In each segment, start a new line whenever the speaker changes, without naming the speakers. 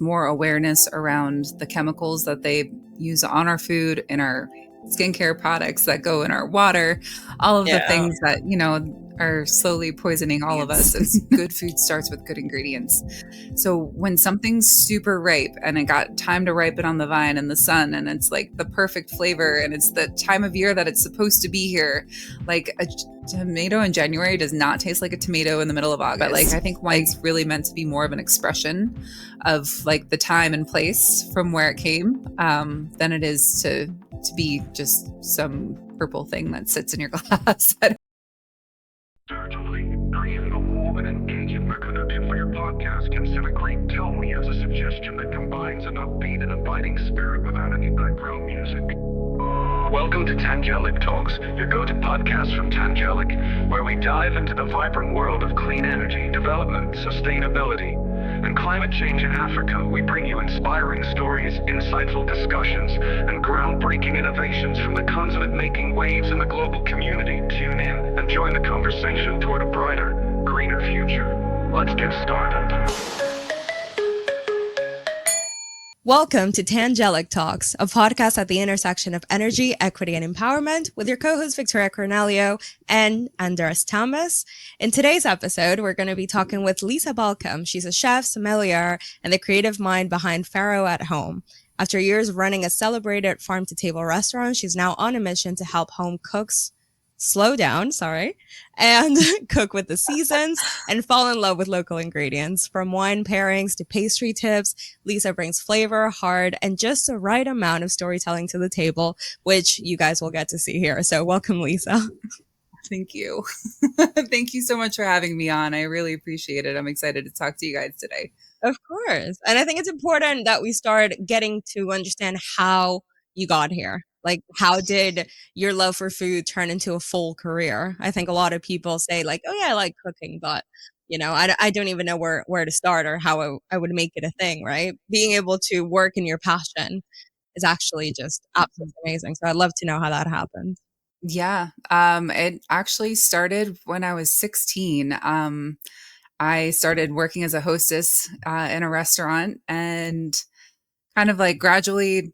more awareness around the chemicals that they use on our food, in our skincare products that go in our water, all of the things that, are slowly poisoning all of us. And good food starts with good ingredients. So when something's super ripe and it got time to ripen on the vine in the sun, and it's like the perfect flavor, and it's the time of year that it's supposed to be here, like a tomato in January does not taste like a tomato in the middle of August. But I think wine's really meant to be more of an expression of the time and place from where it came, than it is to be just some purple thing that sits in your glass.
Certainly, creating a warm and engaging introduction for your podcast, consider Great Tell Me as a suggestion that combines an upbeat and inviting spirit without any background music. Welcome to Tangelic Talks, your go-to podcast from Tangelic, where we dive into the vibrant world of clean energy, development, sustainability, and climate change in Africa. We bring you inspiring stories, insightful discussions, and groundbreaking innovations from the continent making waves in the global community. Tune in and join the conversation toward a brighter, greener future. Let's get started.
Welcome to Tangelic Talks, a podcast at the intersection of energy, equity, and empowerment with your co-hosts Victoria Cornelio and Andres Tamez. In today's episode, we're going to be talking with Lisa Balcom. She's a chef, sommelier, and the creative mind behind Farrow at home. After years running a celebrated farm-to-table restaurant, she's now on a mission to help home cooks slow down, and cook with the seasons and fall in love with local ingredients. From wine pairings to pastry tips, Lisa brings flavor, heart, and just the right amount of storytelling to the table, which you guys will get to see here. So welcome, Lisa.
Thank you. Thank you so much for having me on. I really appreciate it. I'm excited to talk to you guys today.
Of course. And I think it's important that we start getting to understand how you got here. Like, how did your love for food turn into a full career? I think a lot of people say oh yeah, I like cooking, but I don't even know where to start or how I would make it a thing, right? Being able to work in your passion is actually just absolutely amazing. So I'd love to know how that happened.
Yeah. It actually started when I was 16. I started working as a hostess in a restaurant, and kind of gradually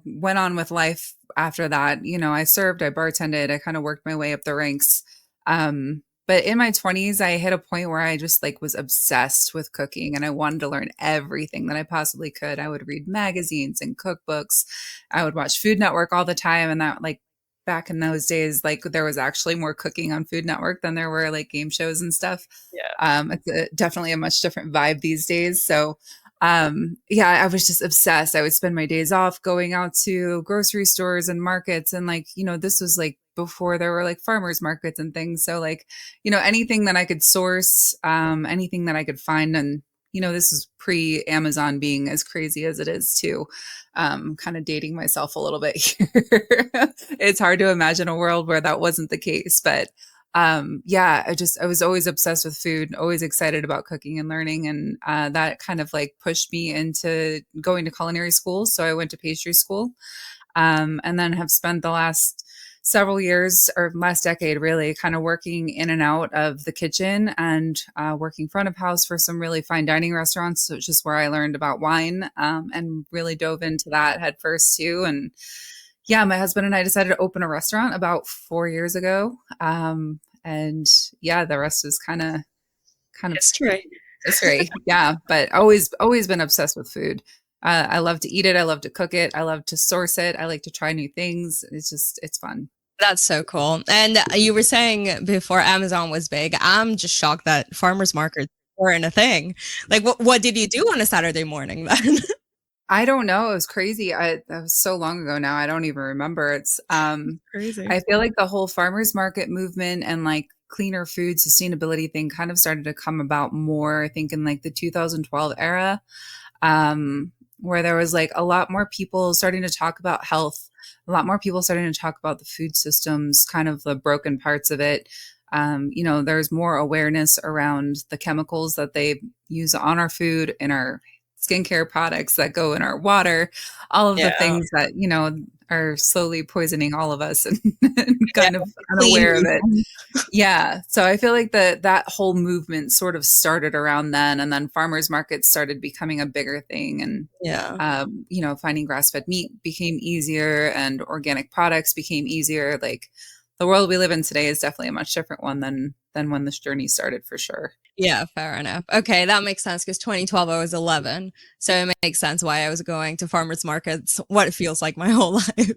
went on with life after that. I served, I bartended, I kind of worked my way up the ranks. But in my 20s, I hit a point where I just was obsessed with cooking, and I wanted to learn everything that I possibly could. I would read magazines and cookbooks. I would watch Food Network all the time. And that back in those days, there was actually more cooking on Food Network than there were game shows and stuff.
Yeah.
It's definitely a much different vibe these days. So yeah, I was just obsessed. I would spend my days off going out to grocery stores and markets. And this was before there were farmers markets and things. So anything that I could source, anything that I could find. And, this is pre-Amazon being as crazy as it is too. Kind of dating myself a little bit here. It's hard to imagine a world where that wasn't the case, but yeah, I was always obsessed with food, always excited about cooking and learning. And that kind of pushed me into going to culinary school. So I went to pastry school, and then have spent the last several years, or last decade really, kind of working in and out of the kitchen, and working front of house for some really fine dining restaurants, which is where I learned about wine, and really dove into that head first too. And yeah, my husband and I decided to open a restaurant about 4 years ago. And yeah, the rest is kind of history. Yeah. But always been obsessed with food. I love to eat it. I love to cook it. I love to source it. I like to try new things. It's fun.
That's so cool. And you were saying before Amazon was big, I'm just shocked that farmers markets weren't a thing. What did you do on a Saturday morning then?
I don't know. It was crazy. That was so long ago now. I don't even remember. It's
crazy.
I feel the whole farmers market movement and cleaner food sustainability thing kind of started to come about more, I think, in the 2012 era, where there was a lot more people starting to talk about health, a lot more people starting to talk about the food systems, kind of the broken parts of it. There's more awareness around the chemicals that they use on our food, in our skincare products that go in our water, all of the things that, are slowly poisoning all of us and, and
Yeah,
kind of
clean
unaware of it.
movement.
Yeah. So I feel like that whole movement sort of started around then, and then farmers markets started becoming a bigger thing. And,
Yeah.
finding grass-fed meat became easier and organic products became easier. Like the world we live in today is definitely a much different one than when this journey started, for sure.
Yeah, fair enough. Okay, that makes sense because 2012 I was 11. So it makes sense why I was going to farmers markets, what it feels like my whole life.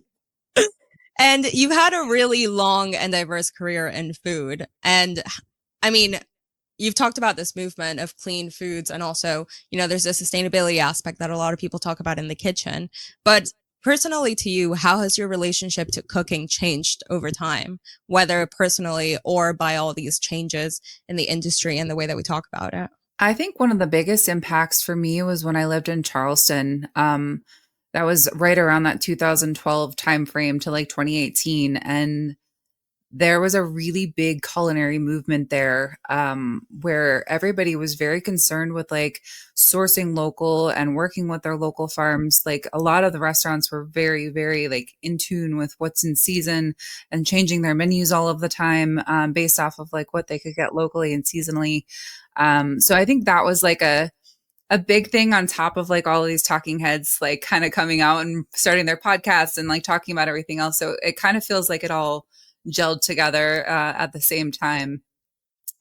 And you've had a really long and diverse career in food. And I mean, you've talked about this movement of clean foods and also, there's a sustainability aspect that a lot of people talk about in the kitchen. But personally to you, how has your relationship to cooking changed over time, whether personally or by all these changes in the industry and the way that we talk about it?
I think one of the biggest impacts for me was when I lived in Charleston. That was right around that 2012 timeframe to like 2018. And there was a really big culinary movement there, where everybody was very concerned with like sourcing local and working with their local farms. Like a lot of the restaurants were very, very like in tune with what's in season and changing their menus all of the time, based off of like what they could get locally and seasonally. So I think that was like a big thing on top of like all of these talking heads, like kind of coming out and starting their podcasts and like talking about everything else. So it kind of feels like it all gelled together at the same time.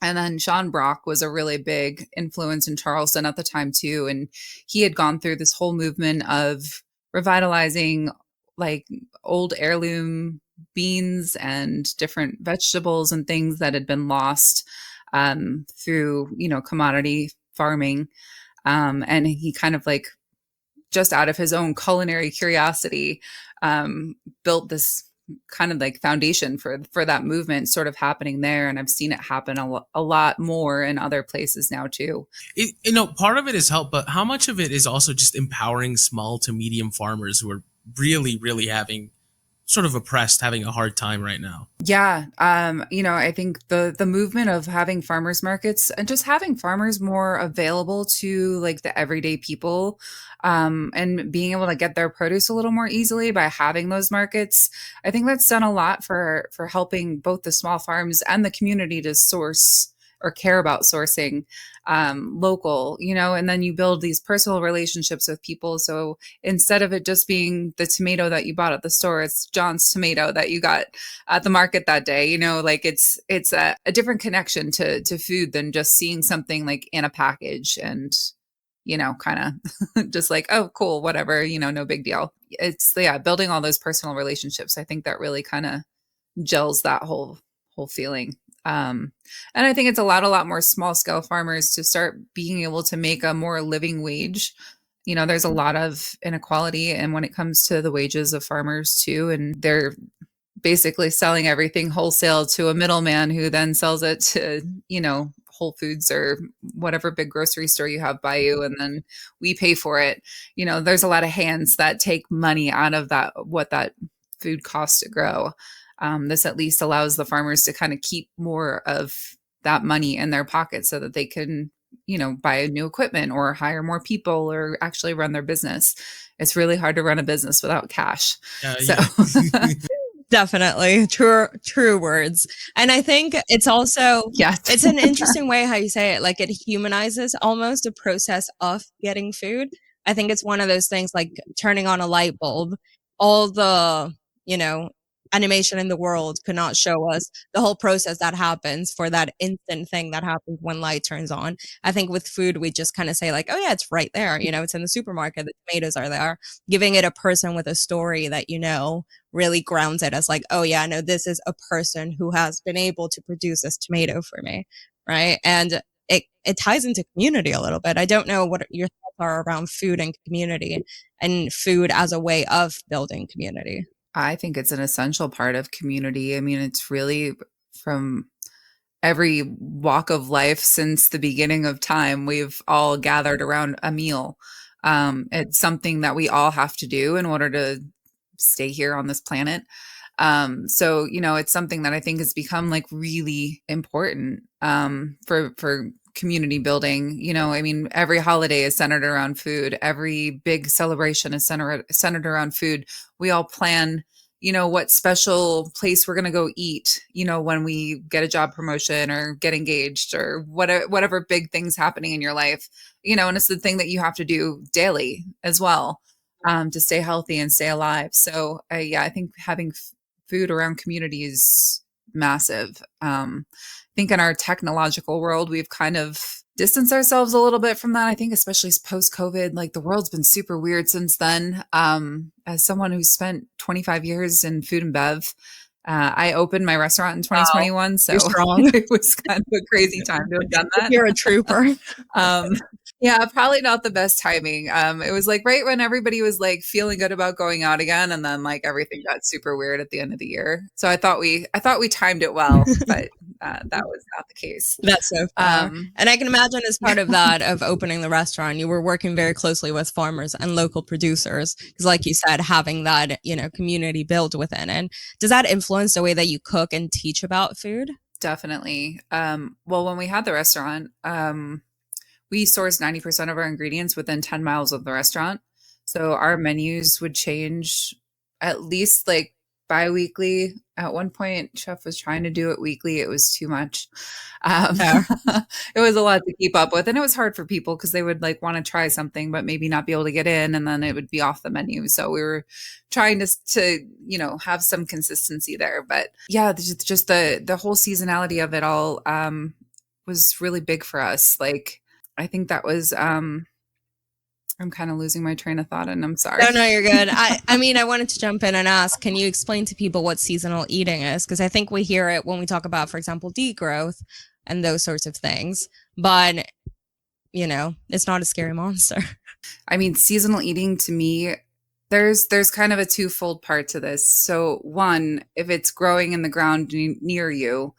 And then Sean Brock was a really big influence in Charleston at the time too. And he had gone through this whole movement of revitalizing like old heirloom beans and different vegetables and things that had been lost, through, commodity farming. And he kind of like just out of his own culinary curiosity, built this kind of like foundation for that movement sort of happening there. And I've seen it happen a lot more in other places now too.
Part of it is help, but how much of it is also just empowering small to medium farmers who are really, really having a hard time right now?
Yeah. I think the movement of having farmers markets and just having farmers more available to like the everyday people, and being able to get their produce a little more easily by having those markets. I think that's done a lot for helping both the small farms and the community to source or care about sourcing local, and then you build these personal relationships with people. So instead of it just being the tomato that you bought at the store, it's John's tomato that you got at the market that day. Like it's a different connection to food than just seeing something like in a package and kind of just like, oh, cool, whatever, no big deal. It's, yeah, building all those personal relationships. I think that really kind of gels that whole feeling. And I think it's allowed a lot more small scale farmers to start being able to make a more living wage. There's a lot of inequality, and when it comes to the wages of farmers too, and they're basically selling everything wholesale to a middleman who then sells it to, Whole Foods or whatever big grocery store you have by you, and then we pay for it. There's a lot of hands that take money out of that, what that food costs to grow. This at least allows the farmers to kind of keep more of that money in their pockets so that they can, buy new equipment or hire more people or actually run their business. It's really hard to run a business without cash. So
Yeah.
Definitely. True words. And I think it's also,
yeah,
it's an interesting way how you say it. Like it humanizes almost the process of getting food. I think it's one of those things like turning on a light bulb. All the, you know, animation in the world could not show us the whole process that happens for that instant thing that happens when light turns on. I think with food, we just kind of say like, oh yeah, it's right there. It's in the supermarket. The tomatoes are there. Giving it a person with a story that, really grounds it as like, oh yeah, no, this is a person who has been able to produce this tomato for me. Right. And it ties into community a little bit. I don't know what your thoughts are around food and community and food as a way of building community.
I think it's an essential part of community. I mean, it's really from every walk of life since the beginning of time, we've all gathered around a meal. It's something that we all have to do in order to stay here on this planet. So, it's something that I think has become like really important, for community building. I mean, every holiday is centered around food. Every big celebration is centered around food. We all plan, what special place we're going to go eat, when we get a job promotion or get engaged or whatever big things happening in your life, and it's the thing that you have to do daily as well, to stay healthy and stay alive. So yeah, I think having food around community is massive. I think in our technological world, we've kind of distanced ourselves a little bit from that. I think especially post COVID, like the world's been super weird since then. As someone who's spent 25 years in food and bev, I opened my restaurant in 2021. So
You're strong.
it was kind of a crazy time to have done that.
You're a trooper.
Yeah, probably not the best timing. It was like right when everybody was like feeling good about going out again, and then like everything got super weird at the end of the year. So I thought we timed it well, but that was not the case.
That's so fair. And I can imagine as part of that, of opening the restaurant, you were working very closely with farmers and local producers. Because like you said, having that, community built within it. Does that influence the way that you cook and teach about food?
Definitely. Well, when we had the restaurant, we sourced 90% of our ingredients within 10 miles of the restaurant. So our menus would change at least like bi-weekly. At one point, chef was trying to do it weekly. It was too much. It was a lot to keep up with. And it was hard for people because they would like want to try something, but maybe not be able to get in. And then it would be off the menu. So we were trying to have some consistency there. But yeah, just the whole seasonality of it all was really big for us. Like, I think that was, I'm kind of losing my train of thought and I'm sorry.
No, you're good. I mean, I wanted to jump in and ask, can you explain to people what seasonal eating is? Because I think we hear it when we talk about, for example, degrowth and those sorts of things. But, it's not a scary monster.
I mean, seasonal eating to me, there's kind of a twofold part to this. So one, if it's growing in the ground near you,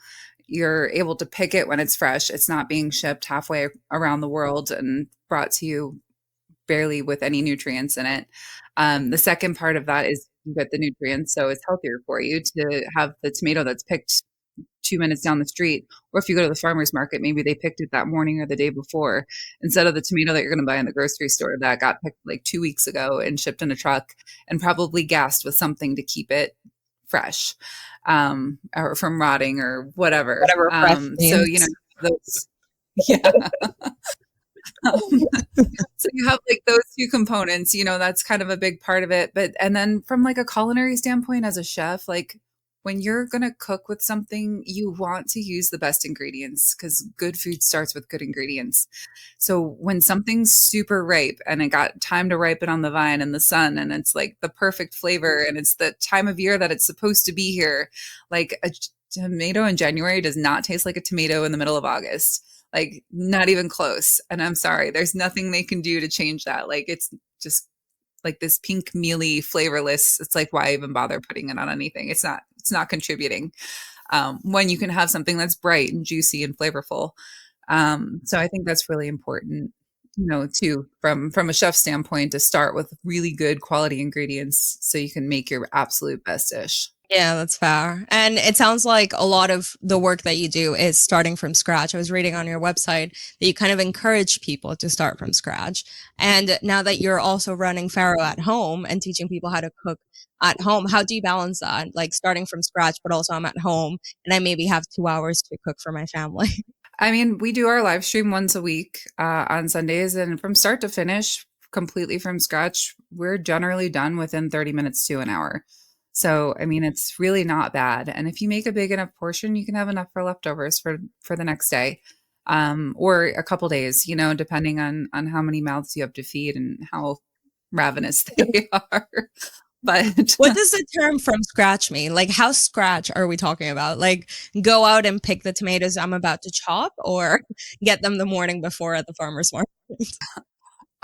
you're able to pick it when it's fresh. It's not being shipped halfway around the world and brought to you barely with any nutrients in it. The second part of that is you get the nutrients, so it's healthier for you to have the tomato that's picked 2 minutes down the street. Or if you go to the farmer's market, maybe they picked it that morning or the day before, instead of the tomato that you're going to buy in the grocery store that got picked like 2 weeks ago and shipped in a truck and probably gassed with something to keep it fresh, or from rotting or whatever. So, those, yeah. So you have like those two components, that's kind of a big part of it. And then from like a culinary standpoint as a chef, like when you're going to cook with something, you want to use the best ingredients because good food starts with good ingredients. So when something's super ripe and it got time to ripen on the vine in the sun and it's like the perfect flavor and it's the time of year that it's supposed to be here, like a tomato in January does not taste like a tomato in the middle of August. Like not even close. And I'm sorry, there's nothing they can do to change that. Like it's just like this pink mealy flavorless. It's like, why even bother putting it on anything? It's not contributing. When you can have something that's bright and juicy and flavorful. So I think that's really important, too, from a chef standpoint, to start with really good quality ingredients so you can make your absolute best dish.
Yeah, that's fair. And it sounds like a lot of the work that you do is starting from scratch. I was reading on your website that you kind of encourage people to start from scratch. And now that you're also running Farrow at home and teaching people how to cook at home, how do you balance that? Like starting from scratch, but also I'm at home and I maybe have 2 hours to cook for my family.
I mean, we do our live stream once a week on Sundays, and from start to finish, completely from scratch, we're generally done within 30 minutes to an hour. So, I mean, it's really not bad. And if you make a big enough portion, you can have enough for leftovers for the next day, or a couple days, depending on how many mouths you have to feed and how ravenous they are. But
what does the term from scratch mean? Like how scratch are we talking about? Like go out and pick the tomatoes I'm about to chop or get them the morning before at the farmer's market?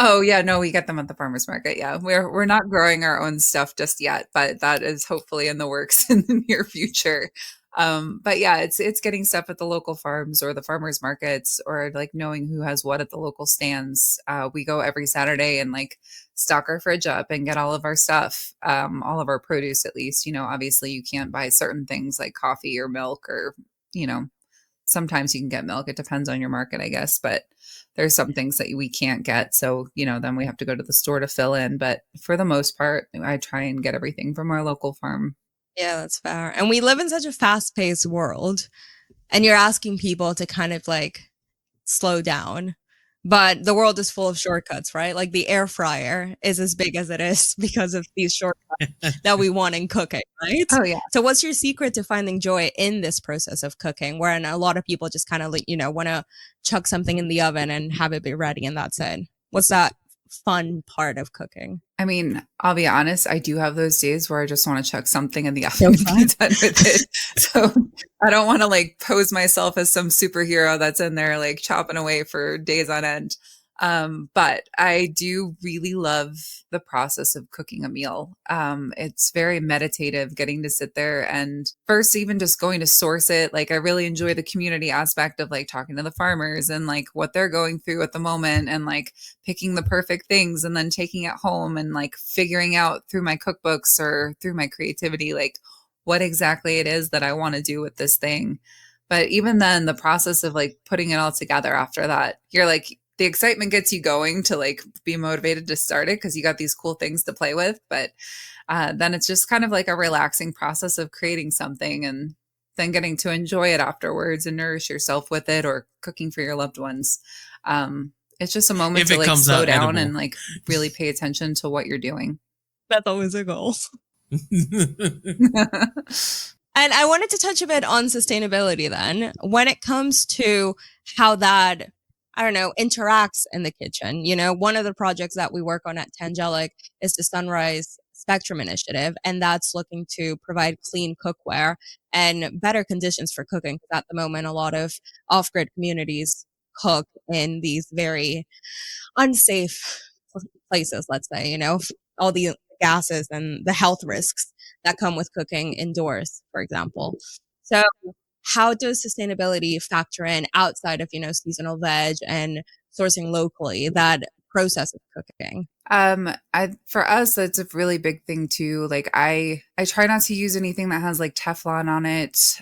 Oh yeah, no, we get them at the farmer's market. Yeah, we're not growing our own stuff just yet, but that is hopefully in the works in the near future. But yeah, it's getting stuff at the local farms or the farmers markets or like knowing who has what at the local stands. We go every Saturday and like stock our fridge up and get all of our stuff, all of our produce at least. Obviously you can't buy certain things like coffee or milk or sometimes you can get milk. It depends on your market, I guess, but there's some things that we can't get. So, then we have to go to the store to fill in. But for the most part, I try and get everything from our local farm.
Yeah, that's fair. And we live in such a fast-paced world, and you're asking people to kind of like slow down. But the world is full of shortcuts, right? Like the air fryer is as big as it is because of these shortcuts that we want in cooking, right?
Oh, yeah.
So what's your secret to finding joy in this process of cooking, wherein a lot of people just kind of like, want to chuck something in the oven and have it be ready and that's it? What's that fun part of cooking?
I mean, I'll be honest, I do have those days where I just want to chuck something in the oven and be done with it. So I don't want to like pose myself as some superhero that's in there like chopping away for days on end. But I do really love the process of cooking a meal. It's very meditative getting to sit there and first even just going to source it. Like I really enjoy the community aspect of like talking to the farmers and like what they're going through at the moment and like picking the perfect things and then taking it home and like figuring out through my cookbooks or through my creativity, like what exactly it is that I want to do with this thing. But even then the process of like putting it all together after that, you're like, the excitement gets you going to like be motivated to start it because you got these cool things to play with. But then it's just kind of like a relaxing process of creating something and then getting to enjoy it afterwards and nourish yourself with it or cooking for your loved ones. It's just a moment to like slow down edible. And like really pay attention to what you're doing.
That's always a goal. And I wanted to touch a bit on sustainability then. When it comes to how that interacts in the kitchen. One of the projects that we work on at Tangelic is the Sunrise Spectrum Initiative, and that's looking to provide clean cookware and better conditions for cooking. Because at the moment, a lot of off-grid communities cook in these very unsafe places, let's say, all the gases and the health risks that come with cooking indoors, for example. So how does sustainability factor in outside of, seasonal veg and sourcing locally, that process of cooking?
For us, that's a really big thing too. Like I try not to use anything that has like Teflon on it.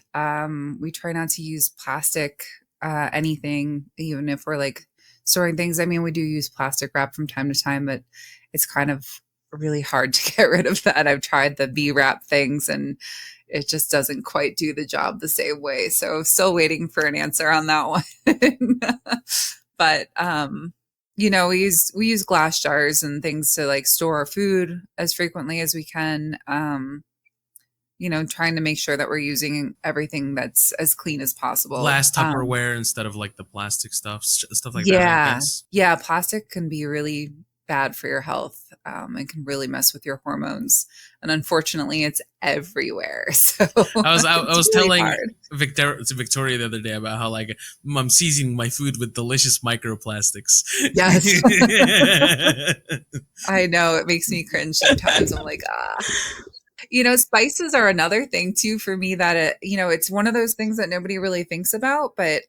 We try not to use plastic, anything, even if we're like storing things. I mean, we do use plastic wrap from time to time, but it's kind of really hard to get rid of that. I've tried the V-wrap things and it just doesn't quite do the job the same way. So still waiting for an answer on that one. But, we use glass jars and things to like store our food as frequently as we can. Trying to make sure that we're using everything that's as clean as possible.
Glass Tupperware instead of like the plastic stuff like that.
Yeah. Yeah. Plastic can be really bad for your health. It can really mess with your hormones. And unfortunately, it's everywhere. So
I was really telling Victoria the other day about how like I'm seasoning my food with delicious microplastics.
Yes. I know. It makes me cringe sometimes. I'm like, spices are another thing too for me that, it's one of those things that nobody really thinks about, but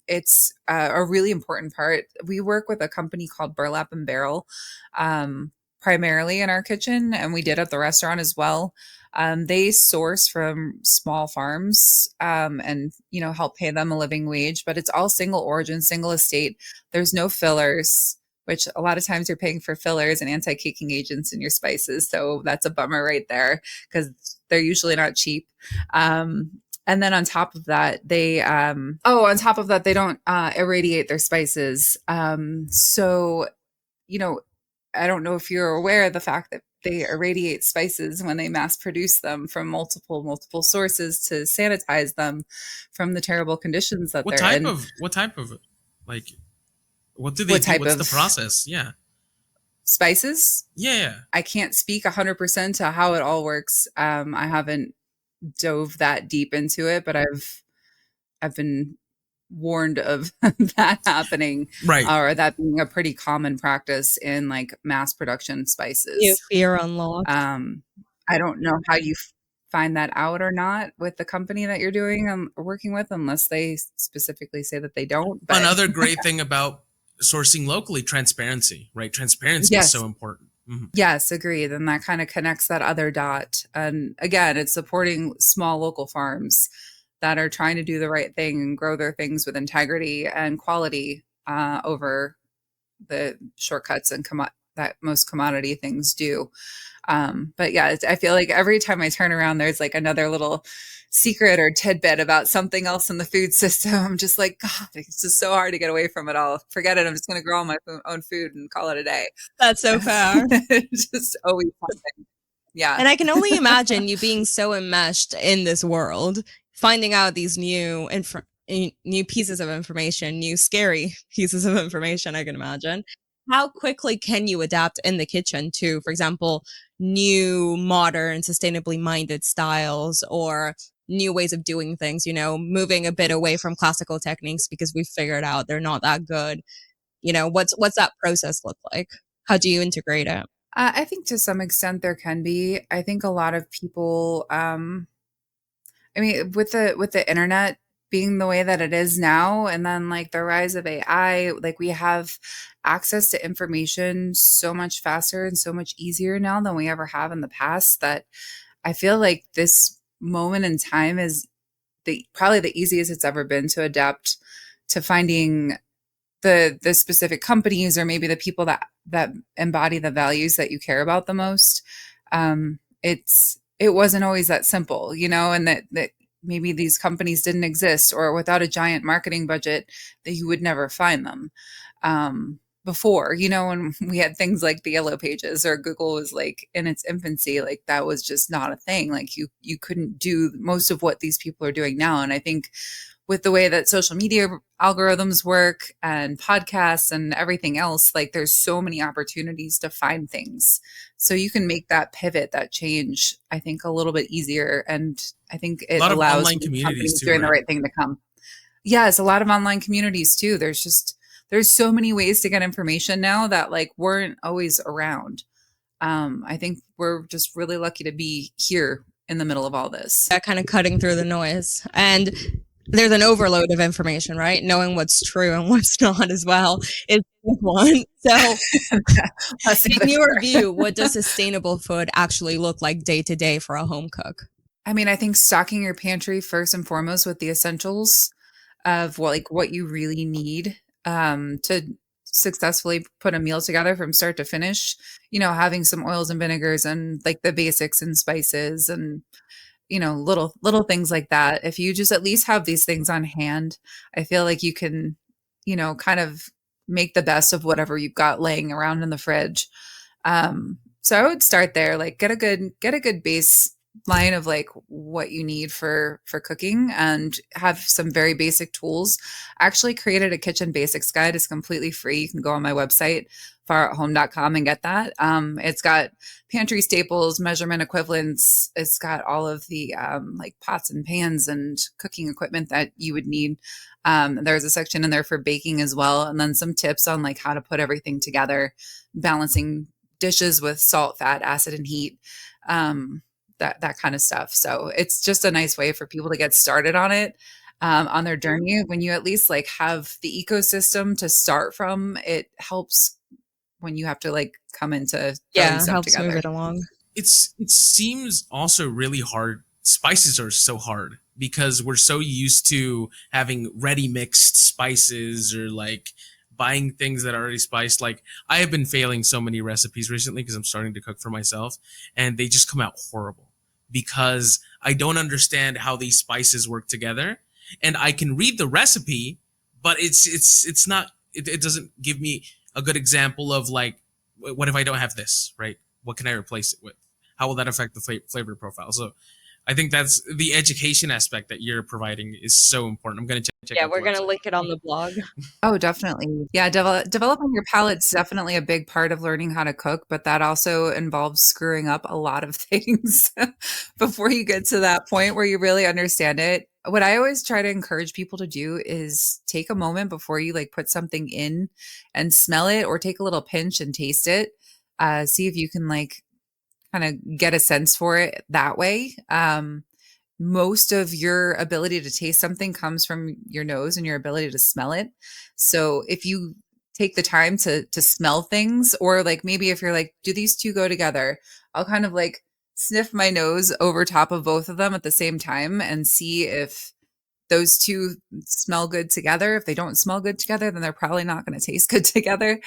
it's a really important part. We work with a company called Burlap and Barrel, primarily in our kitchen, and we did at the restaurant as well. They source from small farms and, help pay them a living wage, but it's all single origin, single estate. There's no fillers, which a lot of times you're paying for fillers and anti-caking agents in your spices. So that's a bummer right there because they're usually not cheap. And then on top of that, they don't irradiate their spices. So, I don't know if you're aware of the fact that they irradiate spices when they mass produce them from multiple sources to sanitize them from the terrible conditions that they're in.
What type of like? What do they do? What's the process? Yeah.
Spices?
Yeah.
I can't speak 100% to how it all works. I haven't dove that deep into it, but I've been warned of that happening.
Right.
Or that being a pretty common practice in like mass production spices.
You fear unlocked.
I don't know how you find that out or not with the company that you're doing working with, unless they specifically say that they don't. But
another great thing about sourcing locally, transparency, right? Transparency is so important. Mm-hmm.
Yes, agreed. And that kind of connects that other dot. And again, it's supporting small local farms that are trying to do the right thing and grow their things with integrity and quality over the shortcuts and that most commodity things do. But yeah, I feel like every time I turn around, there's like another little secret or tidbit about something else in the food system. I'm just like, God, it's just so hard to get away from it all. Forget it. I'm just going to grow all my own food and call it a day.
That's so fair.
Just always something. Yeah.
And I can only imagine you being so enmeshed in this world, finding out these new pieces of information, new scary pieces of information, I can imagine. How quickly can you adapt in the kitchen to, for example, new, modern, sustainably minded styles or new ways of doing things, you know, moving a bit away from classical techniques because we've figured out they're not that good. You know, what's that process look like? How do you integrate it?
I think to some extent there can be. I think a lot of people, I mean, with the internet being the way that it is now, and then like the rise of AI, like we have access to information so much faster and so much easier now than we ever have in the past, that I feel like this moment in time is probably the easiest it's ever been to adapt to finding the specific companies or maybe the people that embody the values that you care about the most. It wasn't always that simple, you know, and that maybe these companies didn't exist, or without a giant marketing budget that you would never find them. Before, you know, when we had things like the Yellow Pages or Google was like in its infancy, like that was just not a thing. Like you couldn't do most of what these people are doing now. And I think with the way that social media algorithms work and podcasts and everything else, like there's so many opportunities to find things. So you can make that pivot, that change, I think a little bit easier. And I think it allows companies
too,
doing
right?
the right thing to come. Yes, a lot of online communities too. There's so many ways to get information now that like weren't always around. I think we're just really lucky to be here in the middle of all this.
That kind of cutting through the noise. And there's an overload of information, right? Knowing what's true and what's not as well is one. So in your view, what does sustainable food actually look like day to day for a home cook?
I mean, I think stocking your pantry first and foremost with the essentials of what you really need to successfully put a meal together from start to finish. You know, having some oils and vinegars and like the basics and spices and you know little things like that. If you just at least have these things on hand, I feel like you can, you know, kind of make the best of whatever you've got laying around in the fridge. So I would start there, like get a good base line of like what you need for cooking and have some very basic tools. I actually created a kitchen basics guide. It's completely free. You can go on my website farrowathome.com and get that. It's got pantry staples, measurement equivalents. It's got all of the like pots and pans and cooking equipment that you would need. There's a section in there for baking as well, and then some tips on like how to put everything together, balancing dishes with salt, fat, acid, and heat. That kind of stuff. So it's just a nice way for people to get started on it, on their journey. When you at least like have the ecosystem to start from, it helps when you have to like come into throwing stuff
helps
together.
Move it along.
It seems also really hard. Spices are so hard because we're so used to having ready mixed spices or like buying things that are already spiced. Like I have been failing so many recipes recently because I'm starting to cook for myself and they just come out horrible because I don't understand how these spices work together. And I can read the recipe, but it's not, it doesn't give me a good example of like, what if I don't have this, right? What can I replace it with? How will that affect the flavor profile? So I think that's the education aspect that you're providing is so important. I'm going to check out
we're going to
website.
link it on the blog.
Oh, definitely. Yeah, developing your palate's definitely a big part of learning how to cook, but that also involves screwing up a lot of things before you get to that point where you really understand it. What I always try to encourage people to do is take a moment before you like put something in and smell it, or take a little pinch and taste it. See if you can like kind of get a sense for it that way. Most of your ability to taste something comes from your nose and your ability to smell it. So if you take the time to smell things, or like maybe if you're like, do these two go together? I'll kind of like sniff my nose over top of both of them at the same time and see if those two smell good together. If they don't smell good together, then they're probably not going to taste good together.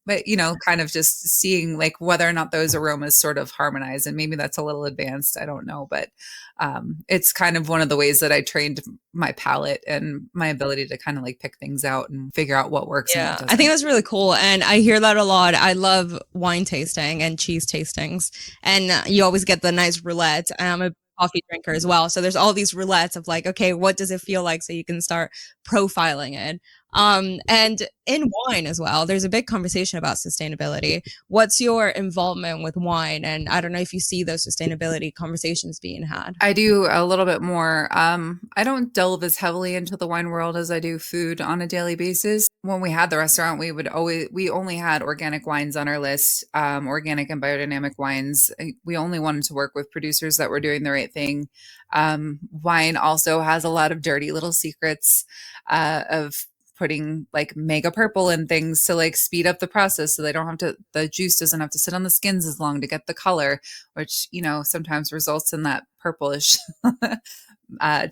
But kind of just seeing like whether or not those aromas sort of harmonize, and maybe that's a little advanced. I don't know, but it's kind of one of the ways that I trained my palate and my ability to kind of like pick things out and figure out what works and what
Yeah,
doesn't.
I think that's really cool. And I hear that a lot. I love wine tasting and cheese tastings. And you always get the nice roulette. I'm a coffee drinker as well. So there's all these roulettes of like, okay, what does it feel like? So you can start profiling it. And in wine as well, there's a big conversation about sustainability. What's your involvement with wine? And I don't know if you see those sustainability conversations being had.
I do a little bit more. I don't delve as heavily into the wine world as I do food on a daily basis. When we had the restaurant, we only had organic wines on our list, organic and biodynamic wines. We only wanted to work with producers that were doing the right thing. Wine also has a lot of dirty little secrets of putting like mega purple and things to like speed up the process so they don't have to, the juice doesn't have to sit on the skins as long to get the color, which sometimes results in that purplish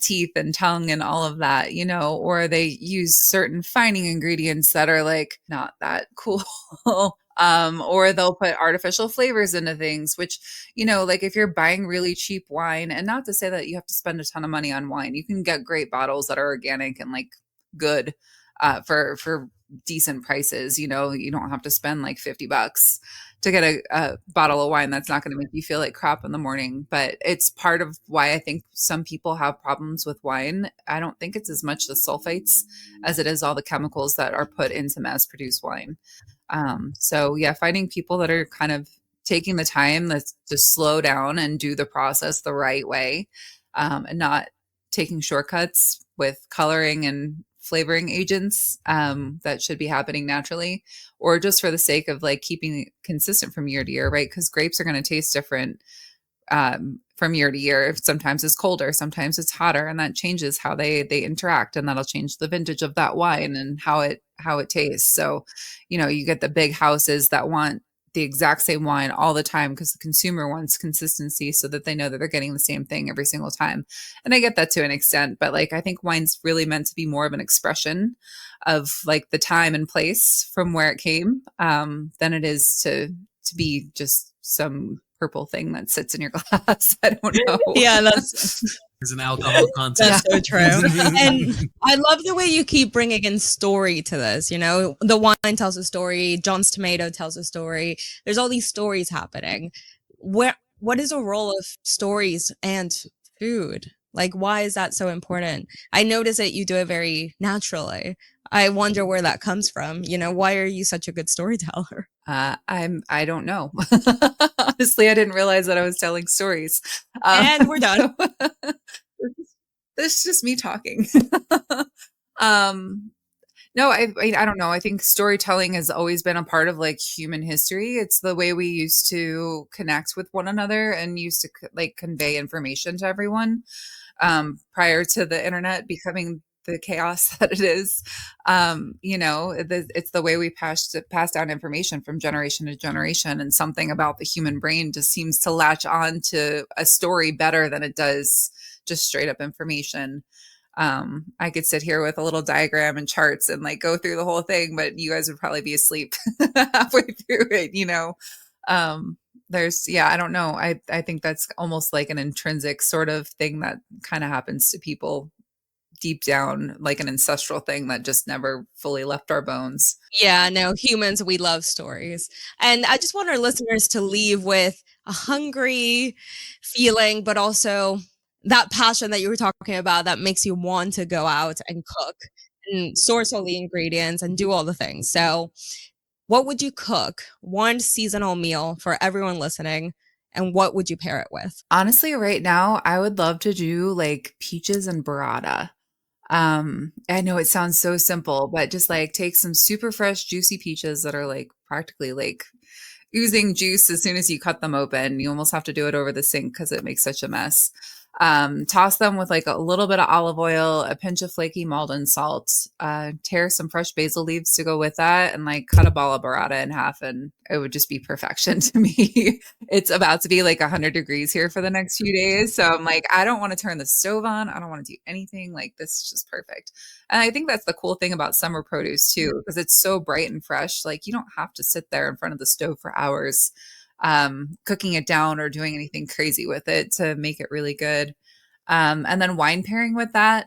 teeth and tongue and all of that, or they use certain fining ingredients that are like not that cool. Or they'll put artificial flavors into things, which, like if you're buying really cheap wine, and not to say that you have to spend a ton of money on wine, you can get great bottles that are organic and like good for decent prices. You don't have to spend like $50 to get a bottle of wine that's not going to make you feel like crap in the morning. But it's part of why I think some people have problems with wine. I don't think it's as much the sulfites as it is all the chemicals that are put into mass produced wine. So yeah, finding people that are kind of taking the time to slow down and do the process the right way, and not taking shortcuts with coloring and flavoring agents that should be happening naturally, or just for the sake of like keeping it consistent from year to year, right? Because grapes are going to taste different from year to year. Sometimes it's colder, sometimes it's hotter, and that changes how they interact, and that'll change the vintage of that wine and how it tastes. So, you get the big houses that want the exact same wine all the time because the consumer wants consistency so that they know that they're getting the same thing every single time. And I get that to an extent, but like I think wine's really meant to be more of an expression of like the time and place from where it came, than it is to be just some purple thing that sits in your glass. I don't know.
Yeah, that's
There's an alcohol content.
That's so true. And I love the way you keep bringing in story to this. The wine tells a story. John's tomato tells a story. There's all these stories happening. What is the role of stories and food? Like, why is that so important? I notice that you do it very naturally. I wonder where that comes from. Why are you such a good storyteller?
I don't know. Honestly, I didn't realize that I was telling stories.
And we're done.
This is just me talking. No, I don't know. I think storytelling has always been a part of like human history. It's the way we used to connect with one another and used to like convey information to everyone, prior to the internet becoming the chaos that it is. It's the way we pass down information from generation to generation, and something about the human brain just seems to latch on to a story better than it does just straight up information. I could sit here with a little diagram and charts and like go through the whole thing, but you guys would probably be asleep halfway through it, I don't know. I think that's almost like an intrinsic sort of thing that kind of happens to people deep down, like an ancestral thing that just never fully left our bones.
Yeah, no, humans, we love stories. And I just want our listeners to leave with a hungry feeling, but also that passion that you were talking about that makes you want to go out and cook and source all the ingredients and do all the things. So, what would you cook? One seasonal meal for everyone listening, and what would you pair it with?
Honestly, right now, I would love to do like peaches and burrata. I know it sounds so simple, but just like take some super fresh, juicy peaches that are like practically like oozing juice as soon as you cut them open. You almost have to do it over the sink because it makes such a mess. Toss them with like a little bit of olive oil, a pinch of flaky Maldon salt, tear some fresh basil leaves to go with that, and like cut a ball of burrata in half, and it would just be perfection to me. It's about to be like 100 degrees here for the next few days. So I'm like, I don't want to turn the stove on. I don't want to do anything. Like, this is just perfect. And I think that's the cool thing about summer produce too, because it's so bright and fresh. Like, you don't have to sit there in front of the stove for hours cooking it down or doing anything crazy with it to make it really good. And then wine pairing with that,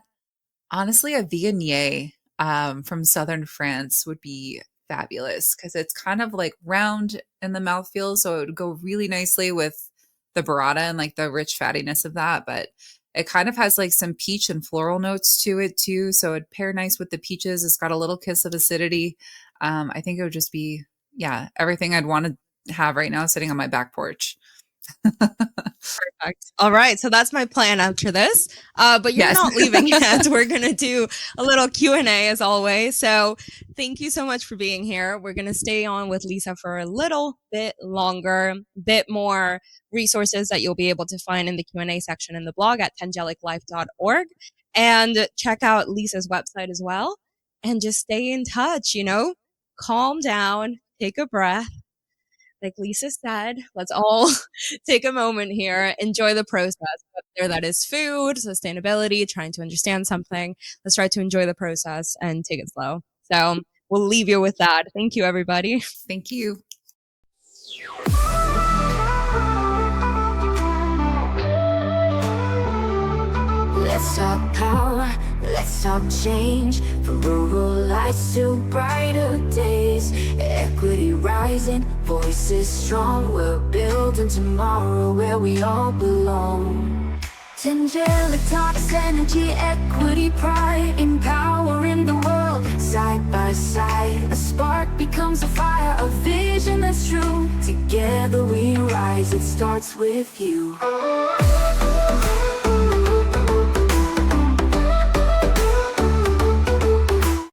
honestly, a Viognier from southern France would be fabulous because it's kind of like round in the mouthfeel, so it would go really nicely with the burrata and like the rich fattiness of that. But it kind of has like some peach and floral notes to it too, so it'd pair nice with the peaches. It's got a little kiss of acidity. I think it would just be, yeah, everything I'd want to have right now sitting on my back porch.
Perfect. All right. So that's my plan after this. But you're
Yes.
not leaving yet. We're going to do a little Q&A as always. So thank you so much for being here. We're going to stay on with Lisa for a little bit longer, bit more resources that you'll be able to find in the Q&A section in the blog at tangeliclife.org, and check out Lisa's website as well, and just stay in touch, calm down, take a breath. Like Lisa said, let's all take a moment here, enjoy the process, whether that is food, sustainability, trying to understand something. Let's try to enjoy the process and take it slow. So we'll leave you with that. Thank you, everybody.
Thank you.
Let's talk power, let's talk change. From rural lights to brighter days. Equity rising, voices strong. We're building tomorrow where we all belong. Tangelic Talks, energy, equity, pride. Empowering the world, side by side. A spark becomes a fire, a vision that's true. Together we rise, it starts with you.